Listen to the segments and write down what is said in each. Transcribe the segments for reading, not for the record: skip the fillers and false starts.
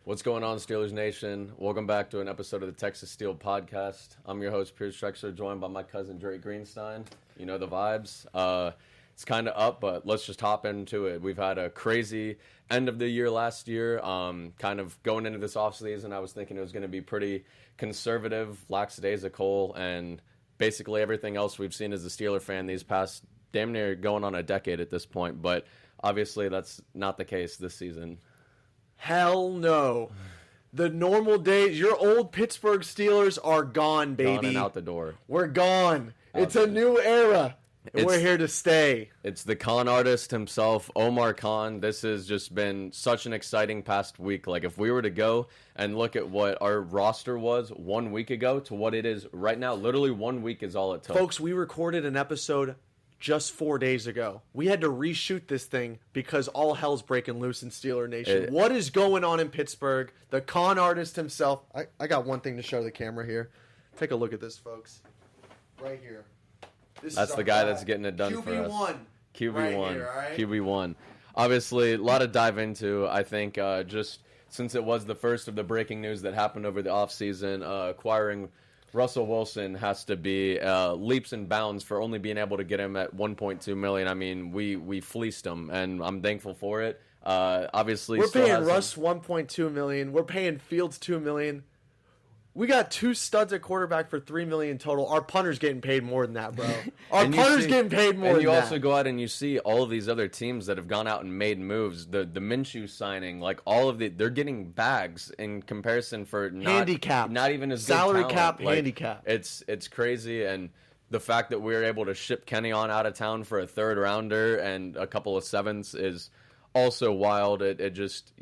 What's going on, Steelers Nation? Welcome back to an episode of the Texas Steel Podcast. I'm your host, Pierce Trexler, joined by my cousin, Drake Greenstein. You know the vibes. It's kind of up, but let's just hop into it. We've had a crazy end of the year last year. Kind of going into this offseason, I was thinking it was going to be pretty conservative, lackadaisical, and basically everything else we've seen as a Steeler fan these past damn near going on a decade at this point. But obviously that's not the case this season. Hell no. The normal days, your old Pittsburgh Steelers are gone, baby. Gone and out the door. We're gone. It's a new era, and we're here to stay. It's the con artist himself, Omar Khan. This has just been such an exciting past week. Like, if we were to go and look at what our roster was 1 week ago to what it is right now, literally 1 week is all it took. Folks, we recorded an episode just 4 days ago. We had to reshoot this thing because all hell's breaking loose in Steeler Nation. What is going on in Pittsburgh? The con artist himself. I got one thing to show the camera here. Take a look at this, folks. Right here. That's the guy that's getting it done for us. QB1. Right here, all right? QB1. Obviously, a lot to dive into. I think just since it was the first of the breaking news that happened over the offseason, acquiring Russell Wilson has to be leaps and bounds for only being able to get him at $1.2 million. I mean, we fleeced him, and I'm thankful for it. Obviously, we're paying Russ $1.2 million. We're paying Fields $2 million. We got two studs at quarterback for $3 million total. Our punter's getting paid more than that, bro. Our punter's getting paid more than that. And you also go out and you see all of these other teams that have gone out and made moves. The Minshew signing, like all of they're getting bags in comparison for handicap, not even as salary good cap, like, handicap. It's crazy, and the fact that we were able to ship Kenny on out of town for a third rounder and a couple of sevenths is also wild. It just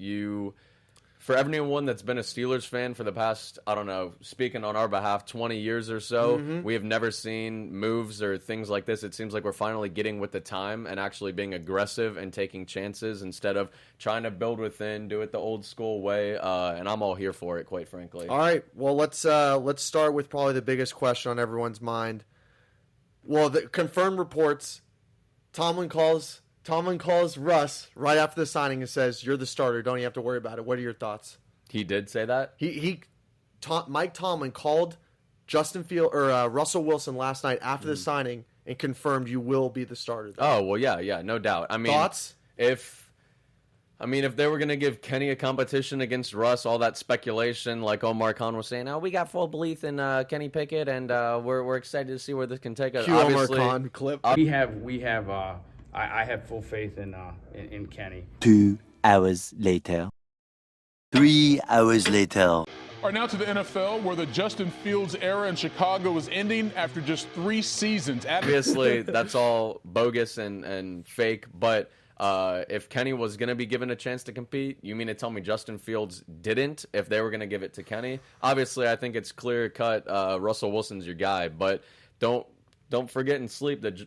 For everyone that's been a Steelers fan for the past, I don't know, speaking on our behalf, 20 years or so, we have never seen moves or things like this. It seems like we're finally getting with the time and actually being aggressive and taking chances instead of trying to build within, do it the old school way, and I'm all here for it, quite frankly. All right, well, let's start with probably the biggest question on everyone's mind. Well, the confirmed reports, Tomlin calls Russ right after the signing and says, "You're the starter. Don't you have to worry about it." What are your thoughts? He did say that? Mike Tomlin called Russell Wilson last night after the signing and confirmed you will be the starter. Oh, well, yeah, no doubt. I mean, thoughts? If they were going to give Kenny a competition against Russ, all that speculation, like Omar Khan was saying, we got full belief in Kenny Pickett, and we're excited to see where this can take us. Cue Omar Khan clip. I have full faith in Kenny. 2 hours later. 3 hours later. All right, now to the NFL, where the Justin Fields era in Chicago is ending after just 3 seasons. Obviously, that's all bogus and fake, but if Kenny was going to be given a chance to compete, you mean to tell me Justin Fields didn't if they were going to give it to Kenny? Obviously, I think it's clear-cut Russell Wilson's your guy, but don't forget and sleep that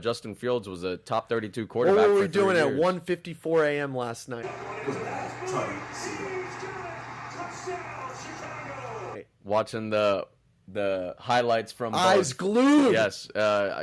Justin Fields was a top 32 quarterback. What were we doing at 1:54 a.m. last night? Watching the highlights from eyes glued. Yes,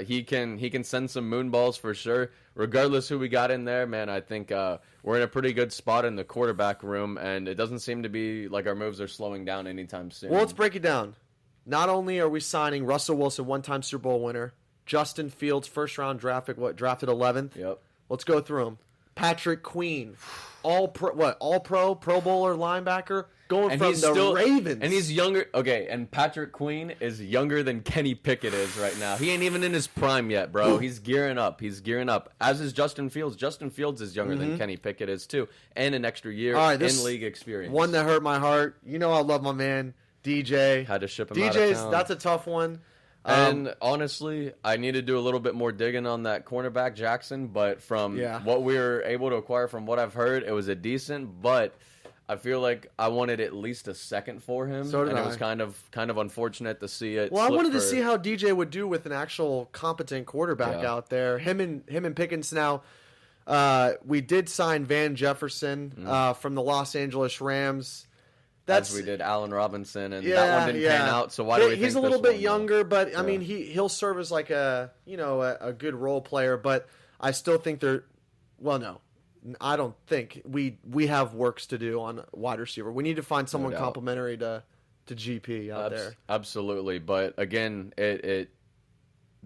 he can send some moon balls for sure. Regardless who we got in there, man, I think we're in a pretty good spot in the quarterback room, and it doesn't seem to be like our moves are slowing down anytime soon. Well, let's break it down. Not only are we signing Russell Wilson, one-time Super Bowl winner, Justin Fields, first-round drafted 11th? Yep. Let's go through them. Patrick Queen, all-pro, Pro Bowler linebacker, going from the Ravens. And he's younger. Okay, and Patrick Queen is younger than Kenny Pickett is right now. He ain't even in his prime yet, bro. He's gearing up. As is Justin Fields. Justin Fields is younger than Kenny Pickett is, too, and an extra year in league experience. One that hurt my heart. You know I love my man, DJ. Had to ship him out of town. That's a tough one. And honestly, I need to do a little bit more digging on that cornerback Jackson, but from what we were able to acquire, from what I've heard, it was a decent, but I feel like I wanted at least a second for him. So did and I. It was kind of unfortunate to see it. Well, I wanted to see how DJ would do with an actual competent quarterback out there. Him and Pickens now. We did sign Van Jefferson from the Los Angeles Rams. As we did Allen Robinson, and that one didn't pan out. So why do we think he's a little this bit younger, but I mean he'll serve as like a good role player. But I still think I don't think we have works to do on wide receiver. We need to find someone doubt. complimentary to GP out there. Absolutely, but again, it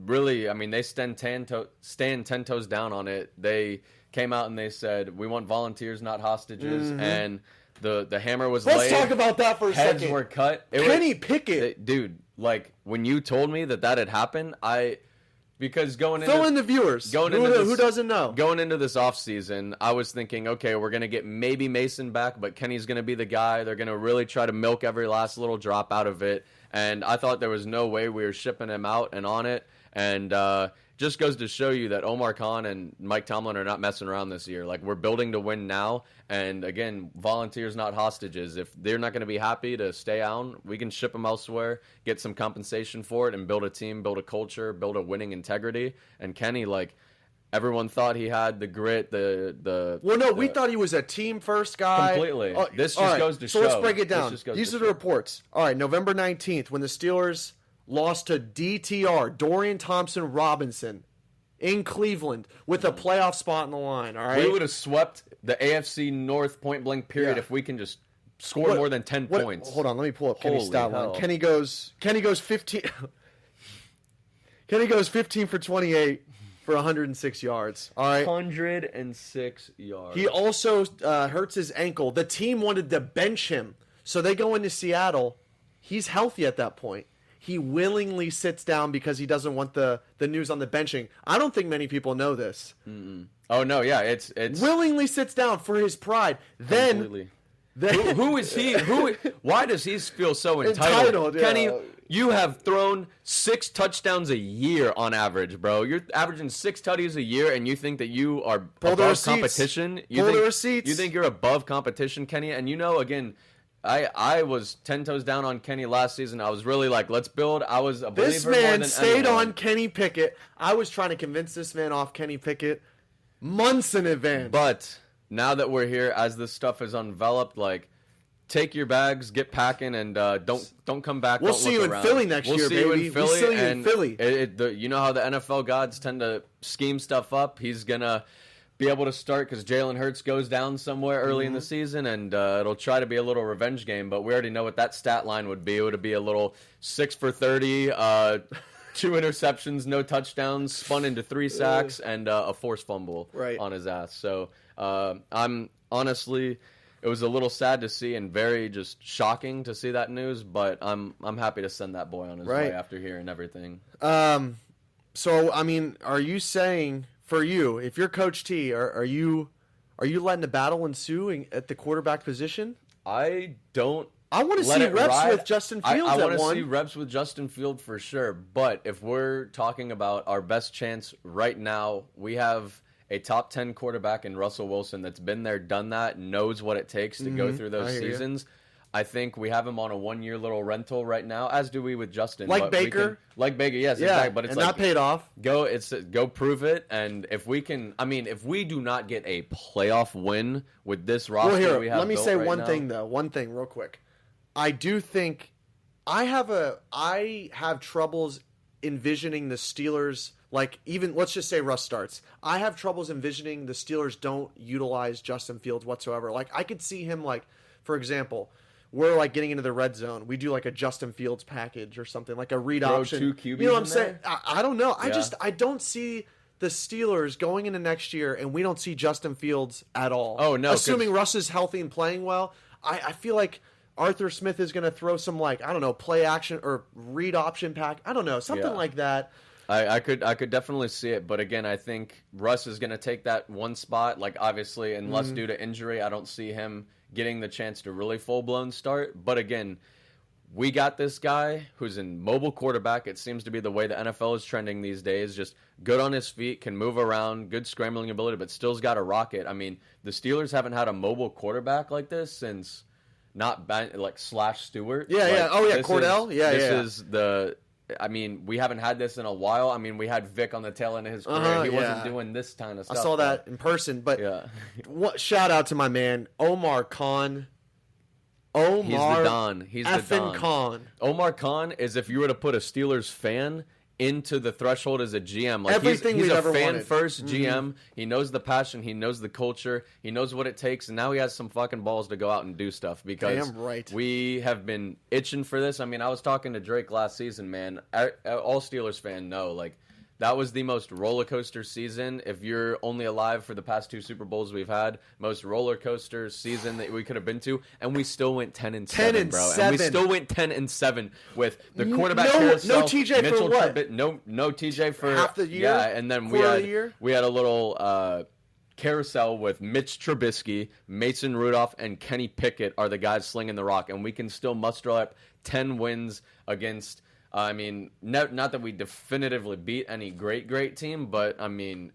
really, I mean, they stand 10 toes down on it. They came out and they said, we want volunteers, not hostages, and the hammer was laid. Let's talk about that for a Heads second. were cut. Kenny Pickett. Dude, like, when you told me that had happened, because going Fill into in the viewers. Who doesn't know? Going into this offseason, I was thinking, okay, we're going to get maybe Mason back, but Kenny's going to be the guy. They're going to really try to milk every last little drop out of it. And I thought there was no way we were shipping him out and on it. And just goes to show you that Omar Khan and Mike Tomlin are not messing around this year. Like, we're building to win now. And, again, volunteers, not hostages. If they're not going to be happy to stay on, we can ship them elsewhere, get some compensation for it, and build a team, build a culture, build a winning integrity. And Kenny, like, everyone thought he had the grit, we thought he was a team-first guy. Completely. This just goes to show. So let's break it down. These are the reports. All right, November 19th, when the Steelers lost to DTR, Dorian Thompson-Robinson, in Cleveland, with a playoff spot in the line, all right? We would have swept the AFC North point-blank period if we can just score more than 10 points. Hold on, let me pull up Kenny's Holy stat hell. line. Kenny goes 15 Kenny goes 15 for 28 for 106 yards, all right? 106 yards. He also hurts his ankle. The team wanted to bench him, so they go into Seattle. He's healthy at that point. He willingly sits down because he doesn't want the news on the benching. I don't think many people know this. Mm-mm. Oh, no, yeah, it's willingly sits down for his pride. Completely. Then who is he? Why does he feel so entitled? Yeah. Kenny, you have thrown 6 touchdowns a year on average, bro. You're averaging 6 tutties a year, and you think that you are above competition? Pull the receipts. You think you're above competition, Kenny? And again, I was 10 toes down on Kenny last season. I was really like, let's build. I was a believer. This more man than stayed anyone. on Kenny Pickett. I was trying to convince this man off Kenny Pickett months in advance. But now that we're here, as this stuff is undeveloped, like, take your bags, get packing, and don't come back. We'll don't see you look in around. Philly next year, see baby. You in Philly, we'll see you and in Philly. You know how the NFL gods tend to scheme stuff up. He's gonna be able to start because Jalen Hurts goes down somewhere early in the season, and it'll try to be a little revenge game. But we already know what that stat line would be. It would be a little 6 for 30, 2 interceptions, no touchdowns, spun into 3 sacks, and a forced fumble on his ass. So I'm honestly, it was a little sad to see and very just shocking to see that news. But I'm happy to send that boy on his way after hearing everything. So I mean, are you saying? For you, if you're Coach T, are you letting the battle ensue at the quarterback position? I want to see reps with Justin Fields. I want to see reps with Justin Fields for sure. But if we're talking about our best chance right now, we have a top 10 quarterback in Russell Wilson that's been there, done that, knows what it takes to go through those seasons. I think we have him on a 1-year little rental right now, as do we with Justin. Like Baker? Like Baker, yes, exactly. But it's and not paid off. Go prove it. And if we can, I mean, if we do not get a playoff win with this roster we have let me built say right one now, thing, though. One thing real quick. I do think I have troubles envisioning the Steelers, like, even, let's just say Russ starts. I have troubles envisioning the Steelers don't utilize Justin Fields whatsoever. Like, I could see him, like, for example, we're like getting into the red zone. We do like a Justin Fields package or something, like a read option. 2 QBs you know what I'm in saying? there? I don't know. I don't see the Steelers going into next year and we don't see Justin Fields at all. Oh, no. Assuming Russ is healthy and playing well, I feel like Arthur Smith is going to throw some, like, I don't know, play action or read option pack. I don't know, something like that. I could definitely see it, but again, I think Russ is going to take that one spot. Like, obviously, unless due to injury, I don't see him getting the chance to really full-blown start. But again, we got this guy who's a mobile quarterback. It seems to be the way the NFL is trending these days. Just good on his feet, can move around, good scrambling ability, but still's got a rocket. I mean, the Steelers haven't had a mobile quarterback like this since Slash Stewart. Cordell. This is the... I mean, we haven't had this in a while. I mean, we had Vic on the tail end of his career. He wasn't doing this kind of stuff. I saw that in person, but shout out to my man, Omar Khan. He's the Don. He's the Don. Khan. Omar Khan is, if you were to put a Steelers fan into the threshold as a GM. Like Everything he's we've a ever fan wanted. first GM. He knows the passion, he knows the culture, he knows what it takes, and now he has some fucking balls to go out and do stuff because Damn right. we have been itching for this. I mean, I was talking to Drake last season, man. All Steelers fan know, like, that was the most roller coaster season. If you're only alive for the past 2 Super Bowls we've had, most roller coaster season that we could have been to, and we still went 10-7, bro. And we still went 10-7 with the quarterback carousel. No TJ Mitchell for what? Trubisky, no TJ for half the year. Yeah, and then we had a little carousel with Mitch Trubisky, Mason Rudolph, and Kenny Pickett are the guys slinging the rock, and we can still muster up 10 wins against. I mean, not that we definitively beat any great team, but I mean,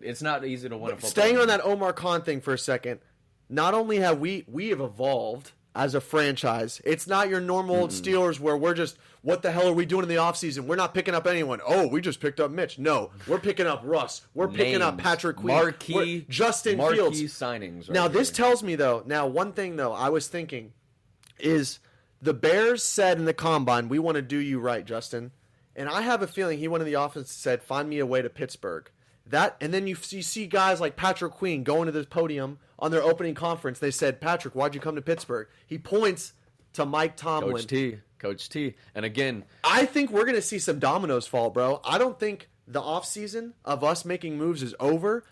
it's not easy to win a football Staying game. on that Omar Khan thing for a second, not only have we have evolved as a franchise, it's not your normal Steelers where we're just, what the hell are we doing in the offseason? We're not picking up anyone. Oh, we just picked up Mitch. No, we're picking up Russ. We're picking up Patrick Queen. Justin Fields. Signings. Right Now, this here. tells me, though, one thing, though, I was thinking is the Bears said in the Combine, we want to do you right, Justin. And I have a feeling he went in the office and said, find me a way to Pittsburgh. And then you see guys like Patrick Queen going to the podium on their opening conference. They said, Patrick, why'd you come to Pittsburgh? He points to Mike Tomlin. Coach T. And again, I think we're going to see some dominoes fall, bro. I don't think the offseason of us making moves is over.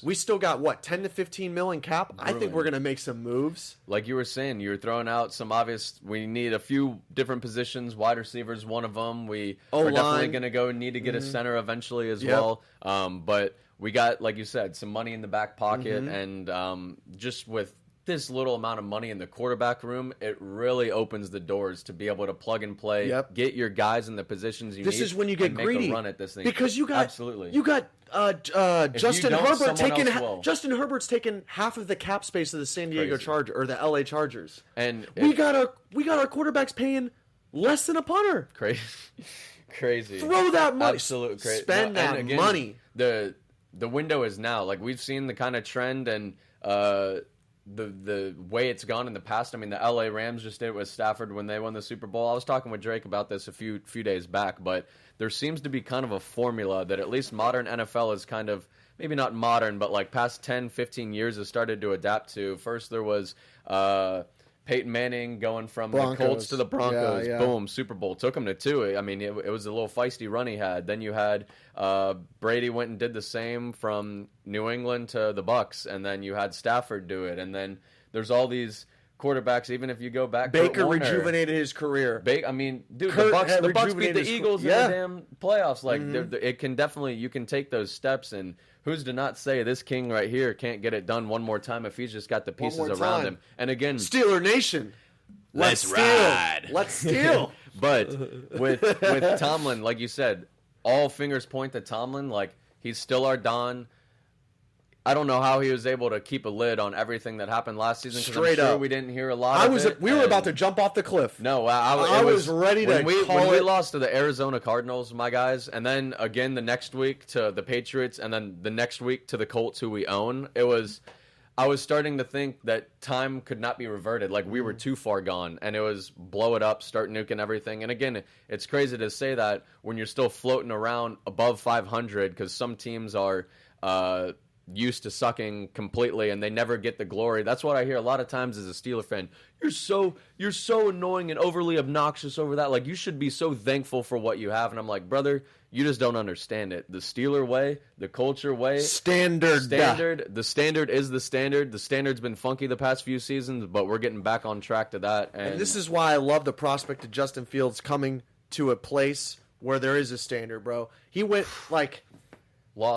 We still got, what, 10 to 15 mil in cap? I think we're going to make some moves. Like you were saying, you were throwing out some obvious, we need a few different positions. Wide receivers, one of them. We are definitely going to need to get a center eventually as well. But we got, like you said, some money in the back pocket. And just with this little amount of money in the quarterback room, it really opens the doors to be able to plug and play, get your guys in the positions you need. This is when you get greedy. Make a run at this thing. Because you got Justin Herbert taking Justin Herbert's taken half of the cap space of the San Diego Chargers or the LA Chargers. And we got our quarterbacks paying less than a punter. Crazy. Throw that money. Absolute crazy. Spend that money. The window is now. Like, we've seen the kind of trend and the way it's gone in the past. I mean, the LA Rams just did it with Stafford when they won the Super Bowl. I was talking with Drake about this a few days back, but there seems to be kind of a formula that at least modern NFL is kind of, maybe not modern, but like past 10, 15 years has started to adapt to. First there was Peyton Manning going from the Colts to the Broncos. Boom, Super Bowl. Took him to 2. I mean, it was a little feisty run he had. Then you had Brady went and did the same from New England to the Bucs, and then you had Stafford do it. And then there's all these quarterbacks, even if you go back. Baker rejuvenated his career. I mean, dude, the Bucs beat the Eagles in the damn playoffs. Like, it can definitely, you can take those steps, and who's to not say this king right here can't get it done one more time if he's just got the pieces around him. And again, Steeler Nation, let's ride. Let's steal. But with Tomlin, like you said, all fingers point to Tomlin. Like, he's still our Don. I don't know how he was able to keep a lid on everything that happened last season. Straight up, we didn't hear a lot of it. We were about to jump off the cliff. No, I was ready to call it. When we lost to the Arizona Cardinals, my guys, and then again the next week to the Patriots, and then the next week to the Colts, who we own. I was starting to think that time could not be reverted. Like, we were too far gone, and it was blow it up, start nuking everything. And again, it's crazy to say that when you're still floating around above 500, because some teams are used to sucking completely and they never get the glory. That's what I hear a lot of times as a Steeler fan. You're so annoying and overly obnoxious over that. Like, you should be so thankful for what you have. And I'm like, brother, you just don't understand it. The Steeler way, the culture way, the standard is the standard. The standard's been funky the past few seasons, but we're getting back on track to that. And this is why I love the prospect of Justin Fields coming to a place where there is a standard, bro. He went like,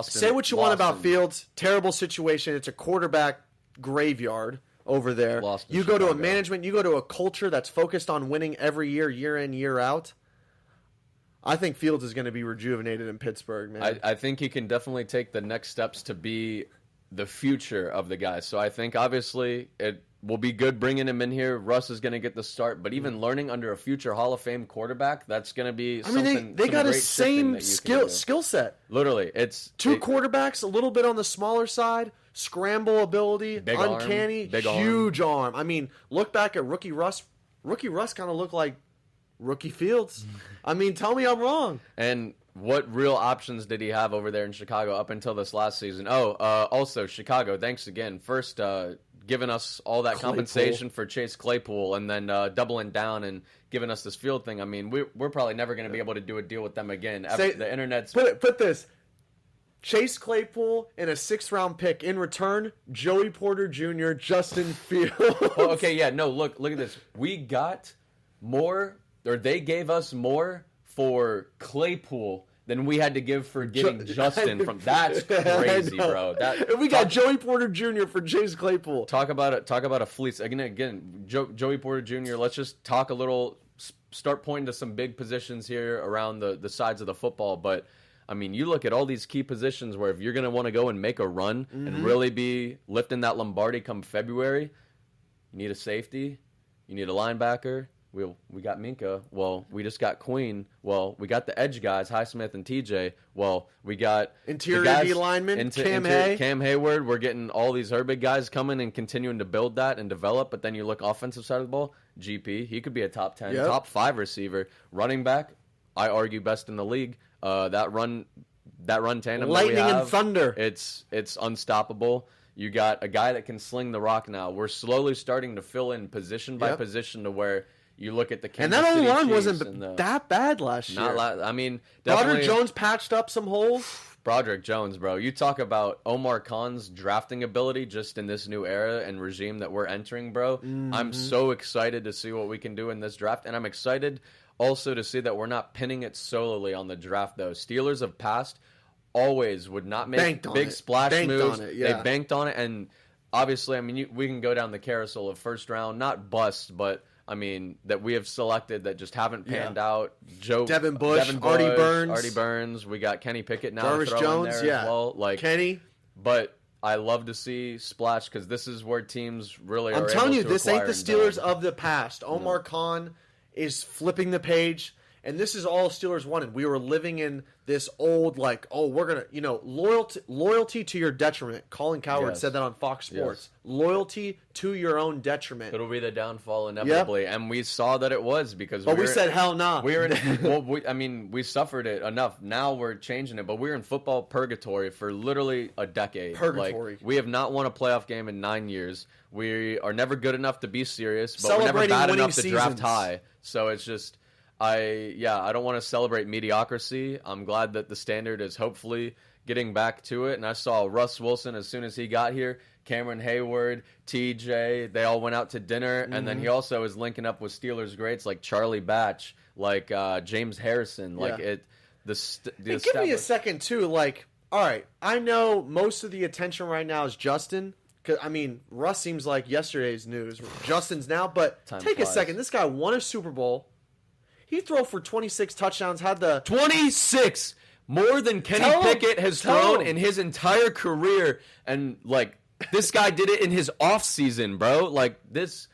say what you want about Fields. Terrible situation. It's a quarterback graveyard over there. You go to a management, you go to a culture that's focused on winning every year, year in, year out. I think Fields is going to be rejuvenated in Pittsburgh, man. I think he can definitely take the next steps to be the future of the guy. So I think, obviously, it will be good bringing him in here. Russ is going to get the start, but even learning under a future Hall of Fame quarterback, that's going to be something. I mean, they got a same skill set. Literally, it's two quarterbacks, a little bit on the smaller side, scramble ability, big uncanny, arm, huge arm. I mean, look back at Rookie Russ. Rookie Russ kind of looked like Rookie Fields. I mean, tell me I'm wrong. And what real options did he have over there in Chicago up until this last season? Also, Chicago, thanks again. First, giving us all that compensation for Chase Claypool and then doubling down and giving us this Field thing. I mean, we're probably never going to be able to do a deal with them again. The internet's... Put this. Chase Claypool and a 6th-round pick. In return, Joey Porter Jr., Justin Fields. Oh, okay, yeah, no, look at this. We got more, or they gave us more for Claypool than we had to give for getting Justin from. That's crazy, bro. We got Joey Porter Jr. for Chase Claypool. Talk about a fleece. Again, Joey Porter Jr., let's just talk a little, start pointing to some big positions here around the sides of the football, but I mean, you look at all these key positions where if you're going to want to go and make a run and really be lifting that Lombardi come February, you need a safety, you need a linebacker. We got Minka. Well, we just got Queen. Well, we got the edge guys, Highsmith and TJ. Well, we got interior D lineman, Cam Hayward. We're getting all these big guys coming and continuing to build that and develop. But then you look offensive side of the ball, GP, he could be a top 10, top 5 receiver. Running back, I argue best in the league. That run tandem, lightning that we have, and thunder. It's unstoppable. You got a guy that can sling the rock now. We're slowly starting to fill in position by position to where you look at the Kansas and that City O-line Chiefs wasn't that bad last year. I mean, Broderick Jones patched up some holes. Broderick Jones, bro. You talk about Omar Khan's drafting ability just in this new era and regime that we're entering, bro. I'm so excited to see what we can do in this draft, and I'm excited also to see that we're not pinning it solely on the draft, though. Steelers of past always would not make big splash moves. They banked on it, and obviously, I mean, we can go down the carousel of first round, not bust, but I mean, that we have selected that just haven't panned out. Devin Bush, Artie Burns. We got Kenny Pickett now. Jarvis Jones, as well. Like Kenny. But I love to see splash because this is where teams really are. I'm telling you, this ain't the Steelers build. of the past. Omar Khan is flipping the page, and this is all Steelers wanted. We were living in this old, like, we're going to, loyalty to your detriment. Colin Cowherd said that on Fox Sports. Loyalty to your own detriment. It'll be the downfall inevitably, and we saw that it was because we said, hell no. We were in, we suffered it enough. Now we're changing it, but we were in football purgatory for literally a decade. Purgatory. Like, we have not won a playoff game in 9 years. We are never good enough to be serious, but we're Celebrating never bad winning enough to draft seasons. high. So it's just, I don't want to celebrate mediocrity. I'm glad that the standard is hopefully getting back to it. And I saw Russ Wilson as soon as he got here, Cameron Hayward, TJ, they all went out to dinner. And then he also is linking up with Steelers greats like Charlie Batch, like James Harrison. Like give me a second too. Like, all right, I know most of the attention right now is Justin. I mean, Russ seems like yesterday's news. Justin's now, but take a second. This guy won a Super Bowl. He threw for 26 touchdowns, had the... 26! More than Kenny Pickett has thrown in his entire career. And, like, this guy did it in his offseason, bro. Like, this...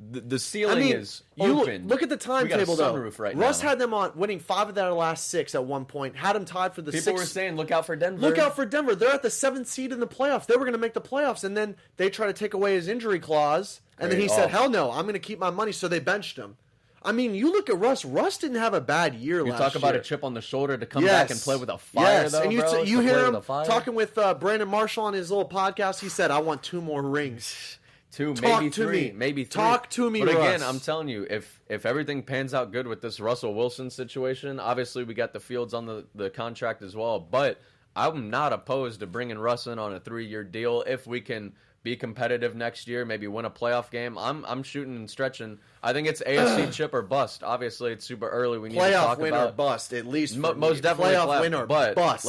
The ceiling is open. Look at the timetable, though. Right Russ now. had them on winning 5 of their last 6 at one point. Had them tied for the 6th. People were saying, look out for Denver. Look out for Denver. They're at the 7th seed in the playoffs. They were going to make the playoffs, and then they tried to take away his injury clause. And then he said, hell no, I'm going to keep my money, so they benched him. I mean, you look at Russ. Russ didn't have a bad year last year. You talk about a chip on the shoulder to come back and play with a fire, though, and bro. You hear him talking with Brandon Marshall on his little podcast. He said, I want 2 more rings. 2, Talk maybe to 3, me. maybe 3. Talk to me, But again, Russ. I'm telling you, if everything pans out good with this Russell Wilson situation, obviously we got the Fields on the contract as well, but I'm not opposed to bringing Russ in on a 3-year deal if we can be competitive next year, maybe win a playoff game. I'm shooting and stretching. I think it's AFC chip or bust. Obviously, it's super early. We need to talk playoff win about or bust, at least for most definitely playoff win or but bust.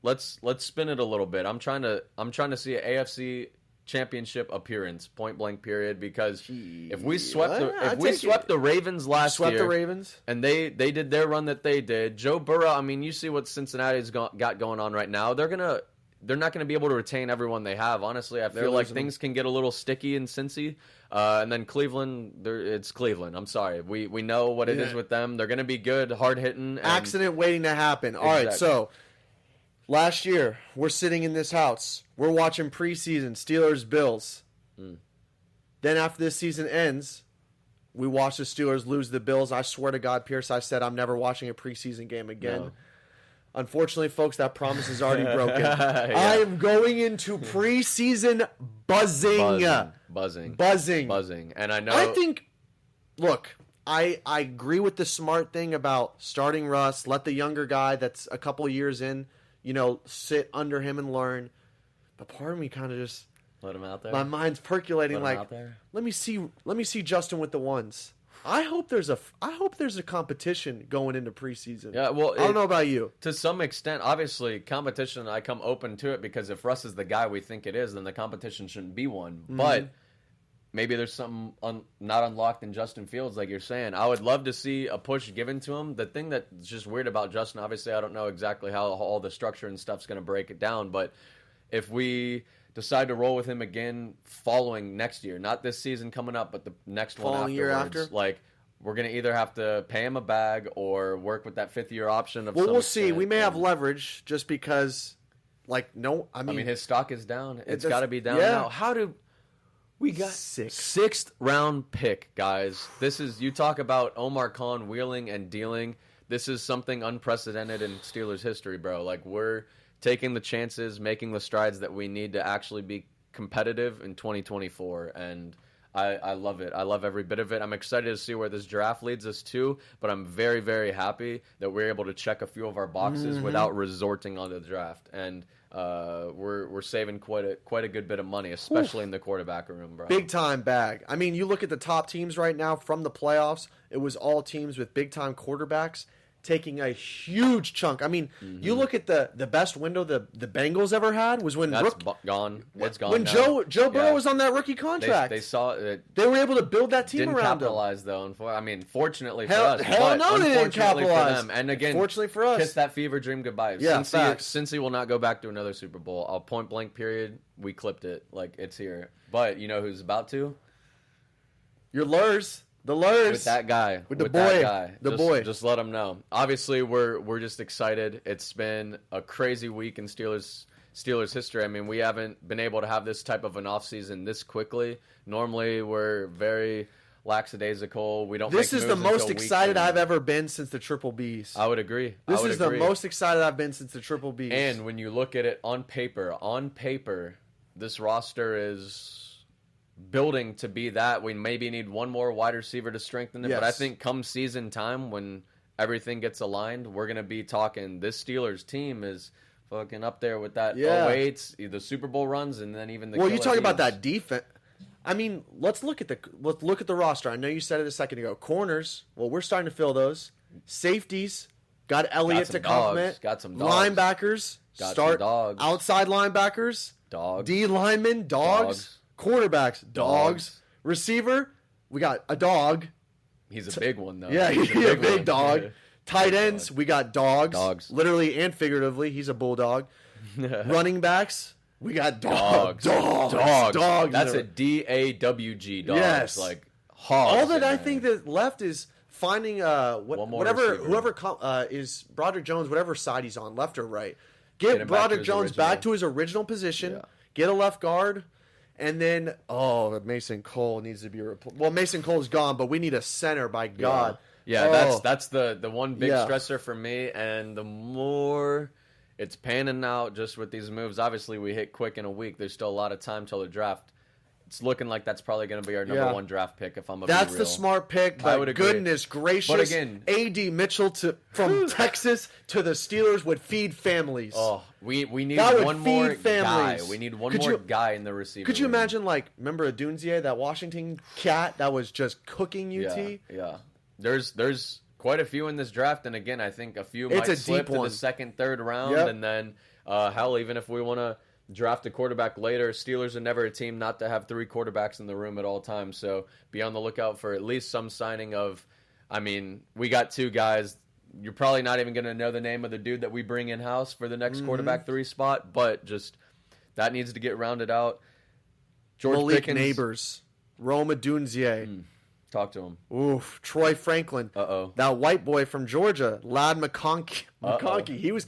Let's spin it a little bit. I'm trying to see an AFC championship appearance, point blank period, because if we swept the Ravens last year, the Ravens, and they did their run that they did, Joe Burrow, I mean, you see what Cincinnati's got going on right now. They're not going to be able to retain everyone they have. Honestly, I feel like things can get a little sticky in Cincy. And then Cleveland, it's Cleveland. I'm sorry. We know what it is with them. They're going to be good, hard-hitting. Accident waiting to happen. All right, so last year, we're sitting in this house. We're watching preseason Steelers-Bills. Then after this season ends, We watched the Steelers lose the Bills. I swear to God, Pierce, I said I'm never watching a preseason game again. No. Unfortunately, folks, that promise is already broken. I am going into preseason buzzing. And I know. I think, look, I agree with the smart thing about starting Russ, let the younger guy that's a couple years in, sit under him and learn. But part of me kind of just, let him out there. my mind's percolating Let him like, out there. let me see Justin with the ones. I hope there's a competition going into preseason. Yeah, well, I don't know about you. To some extent, obviously, competition, I come open to it because if Russ is the guy we think it is, then the competition shouldn't be one. Mm-hmm. But maybe there's something not unlocked in Justin Fields, like you're saying. I would love to see a push given to him. The thing that's just weird about Justin, obviously, I don't know exactly how all the structure and stuff's going to break it down, but if we decide to roll with him again following next year, not this season coming up, but the next one Following year afterwards, after? like, we're going to either have to pay him a bag or work with that fifth-year option of Well, some we'll see. extent. We may have leverage just because, I mean his stock is down. It's does- got to be down yeah. now. How do we got sixth round pick, guys? This is, you talk about Omar Khan wheeling and dealing. This is something unprecedented in Steelers history, bro. Like, we're taking the chances, making the strides that we need to actually be competitive in 2024, and I love it. I love every bit of it. I'm excited to see where this draft leads us to, but I'm very, very happy that we're able to check a few of our boxes without resorting on the draft. And we're saving quite a good bit of money, especially in the quarterback room, bro. big time bag. I mean, you look at the top teams right now from the playoffs. It was all teams with big time quarterbacks taking a huge chunk. I mean, you look at the best window the Bengals ever had was when That's gone. It's gone when now. Joe Burrow was on that rookie contract. They saw it. They were able to build that team Didn't around him. capitalize though. Fortunately for Hell- us, hell but no, they didn't unfortunately capitalize. for them. And again, Fortunately for us. kiss that fever dream goodbye. Yeah, facts. Cincy will not go back to another Super Bowl. I'll point blank period. We clipped it. Like, it's here. But you know who's about to? Your Lurs. The Lurs. With that guy. With the that boy. guy. The boy. Just let him know. Obviously, we're just excited. It's been a crazy week in Steelers history. I mean, we haven't been able to have this type of an offseason this quickly. Normally, we're very lackadaisical. We don't. This make is the moves most until week excited 10. I've ever been since the Triple Bs. I would agree. This I would is agree. the most excited I've been since the Triple Bs. And when you look at it on paper, this roster is building to be that. We maybe need one more wide receiver to strengthen it, but I Yes. think come season time when everything gets aligned, we're going to be talking this Steelers team is fucking up there with that Yeah. 08s, the Super Bowl runs, and then even the Well, you killer talk about teams. that defense. I mean, let's look at the roster. I know you said it a second ago. Corners, well, we're starting to fill those. Safeties, got Elliott some to dogs. compliment. Got some dogs. Linebackers, Got start some dogs. outside linebackers, Dogs. D linemen, dogs. Quarterbacks, dogs. Receiver, we got a dog. He's a big one, though. Yeah, he's a big one. dog. Tight Big ends, dog. we got dogs. Dogs. Literally and figuratively, he's a bulldog. Running backs, we got dogs. Dogs. That's a DAWG. Dogs. Yes. Like hogs. All that in I there. think that left is finding One more receiver. whoever is Broderick Jones, whatever side he's on, left or right. Get Get him back to Broderick his Jones original. back to his original position. Yeah. Get a left guard, and then Mason Cole needs to be replaced. Well, Mason Cole's gone, but we need a center. By God, Yeah, Oh. that's the one big Yeah. stressor for me. And the more it's panning out just with these moves, obviously we hit quick in a week. There's still a lot of time till the draft. It's looking like that's probably going to be our number Yeah. one draft pick if I'm a That's be the real. smart pick. I But would agree. goodness gracious, But again- AD Mitchell from Texas to the Steelers would feed families. Oh, we need That would one more feed families. guy. We need one Could more you- guy in the receiver. Could you room. imagine, remember Adunzie, that Washington cat that was just cooking UT? Yeah. There's quite a few in this draft, and again, I think a few It's might a slip deep to one. the second, third round, Yep. and then hell, even if we want to draft a quarterback later, Steelers are never a team not to have three quarterbacks in the room at all times. So be on the lookout for at least some signing of. I mean, we got two guys. You're probably not even going to know the name of the dude that we bring in house for the next quarterback 3 spot, but just that needs to get rounded out. George Malik Pickens, Neighbors, Rome Adunzie, talk to him. oof, Troy Franklin, Uh-oh. that white boy from Georgia, Lad McConkey. Uh-oh. He was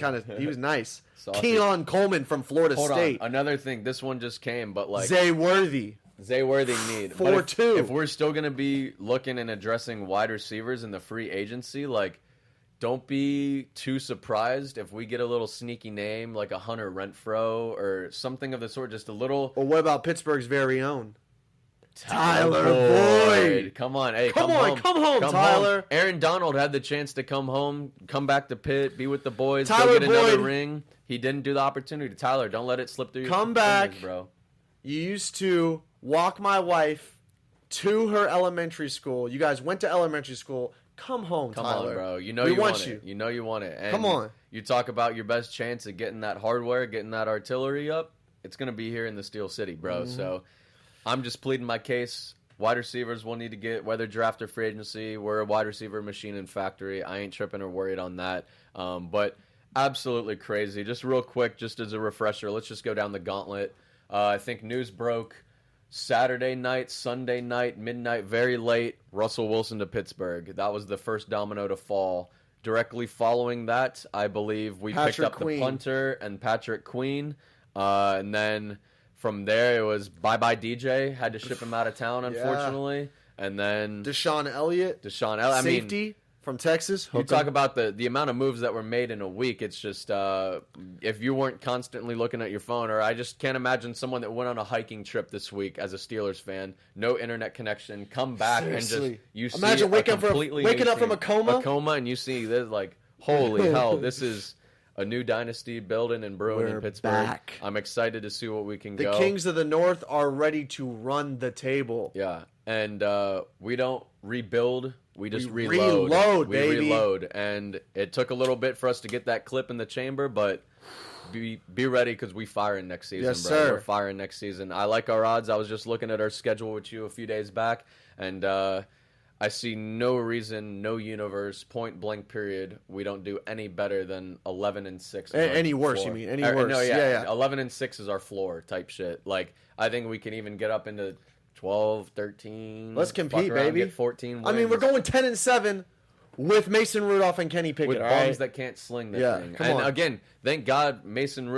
nice. Saucy. Keon Coleman from Florida Hold State, on, another thing. This one just came, but like Zay Worthy. Zay Worthy need. 4-2. If we're still going to be looking and addressing wide receivers in the free agency, like, don't be too surprised if we get a little sneaky name like a Hunter Renfrow or something of the sort. Just a little. Or what about Pittsburgh's very own? Tyler Boyd. Come on. Hey, Come home. home, Tyler. Aaron Donald had the chance to come home, come back to Pitt, be with the boys, Tyler go get another Boyd. ring. He didn't do the opportunity. Tyler, don't let it slip through your Come back. fingers, bro. You used to walk my wife to her elementary school. You guys went to elementary school. Come home, Come Tyler. on, bro. You know We you want want it. you. You know you want it. And Come on. You talk about your best chance at getting that hardware, getting that artillery up. It's going to be here in the Steel City, bro. Mm-hmm. So I'm just pleading my case. Wide receivers will need to get, whether draft or free agency. We're a wide receiver machine and factory. I ain't tripping or worried on that. But absolutely crazy. Just real quick, just as a refresher, let's just go down the gauntlet. I think news broke Saturday night, Sunday night, midnight, very late. Russell Wilson to Pittsburgh. That was the first domino to fall. Directly following that, I believe we picked up Queen. the punter and Patrick Queen. And then from there, it was bye-bye DJ. Had to ship him out of town, unfortunately. And then Deshaun Elliott. Safety from Texas. You talk about the amount of moves that were made in a week. It's just if you weren't constantly looking at your phone, or I just can't imagine someone that went on a hiking trip this week as a Steelers fan, no internet connection, come back Seriously. and just you Imagine see waking new up from team. a coma, and you see this like holy hell, this is a new dynasty building and brewing in We're Pittsburgh. back. I'm excited to see what we can The go. Kings of the North are ready to run the table. Yeah, and we don't rebuild. We just We reload. baby. We reload, and it took a little bit for us to get that clip in the chamber, but be ready because we firing next season, Yes, bro. sir. We're firing next season. I like our odds. I was just looking at our schedule with you a few days back, and I see no reason, no universe, point blank period. We don't do any better than 11-6. Any worse, you mean? Any worse? No, Yeah. 11-6 is our floor type shit. Like I think we can even get up into 12, 13. Let's compete, fuck around, baby. Get 14 wins. I mean, we're going 10-7 with Mason Rudolph and Kenny Pickett. with all bums right? that can't sling that Yeah, thing. come and on. again, thank God Mason. Shout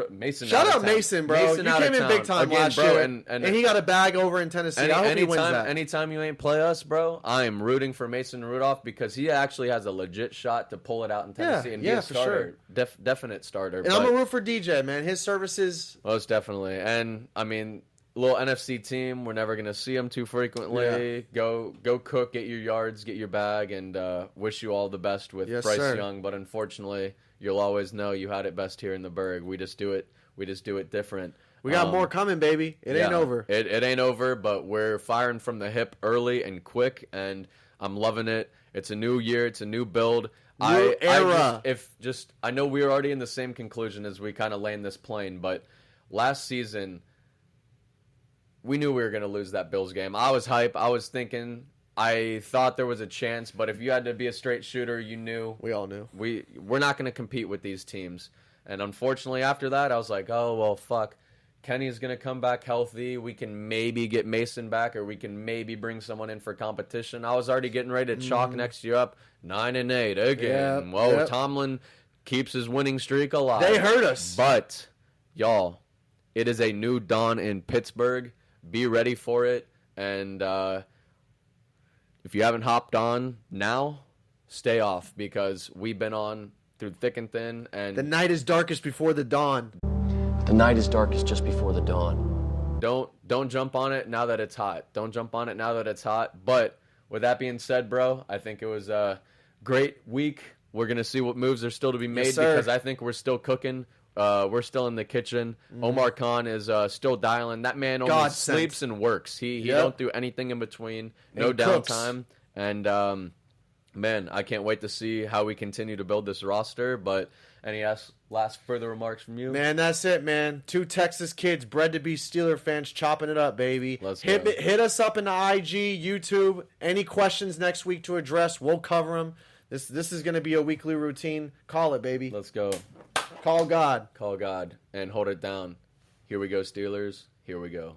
out out of town. Mason, bro. You out came of in big town. time Again, last bro, year, and he got a bag over in Tennessee. I hope he wins that. Anytime you ain't play us, bro, I am rooting for Mason Rudolph because he actually has a legit shot to pull it out in Tennessee and be a for starter, definite starter. And I'm a root for DJ, man. His services. Most definitely. And, I mean, little NFC team, we're never going to see them too frequently. Go cook, get your yards, get your bag, and wish you all the best with Yes, Bryce sir. Young. But unfortunately, you'll always know you had it best here in the Berg. We just do it different. We got more coming, baby. It ain't over. It ain't over, but we're firing from the hip early and quick, and I'm loving it. It's a new year. It's a new build. New era. I know we're already in the same conclusion as we kind of land this plane, but last season we knew we were going to lose that Bills game. I was hype. I was thinking. I thought there was a chance, but if you had to be a straight shooter, you knew. We all knew. We're not going to compete with these teams. And unfortunately, after that, I was like, oh, well, fuck. Kenny's going to come back healthy. We can maybe get Mason back, or we can maybe bring someone in for competition. I was already getting ready to chalk next year up 9-8 again. Yep, Whoa, yep. Tomlin keeps his winning streak alive. They hurt us. But, y'all, it is a new dawn in Pittsburgh. Be ready for it. And if you haven't hopped on now, stay off because we've been on through thick and thin. And The night is darkest before the dawn. The night is darkest just before the dawn. Don't jump on it now that it's hot. Don't jump on it now that it's hot. But with that being said, bro, I think it was a great week. We're going to see what moves are still to be made sir. because I think we're still cooking. We're still in the kitchen. Omar Khan is still dialing. That man only God sent. sleeps and works. He Yep. don't do anything in between. No And cooks. downtime. And, man, I can't wait to see how we continue to build this roster. But any last further remarks from you? Man, that's it, man. Two Texas kids bred to be Steeler fans chopping it up, baby. Let's hit, go. hit us up in the IG, YouTube. Any questions next week to address, we'll cover them. This is going to be a weekly routine. Call it, baby. Let's go. Call God. Call God and hold it down. Here we go, Steelers. Here we go.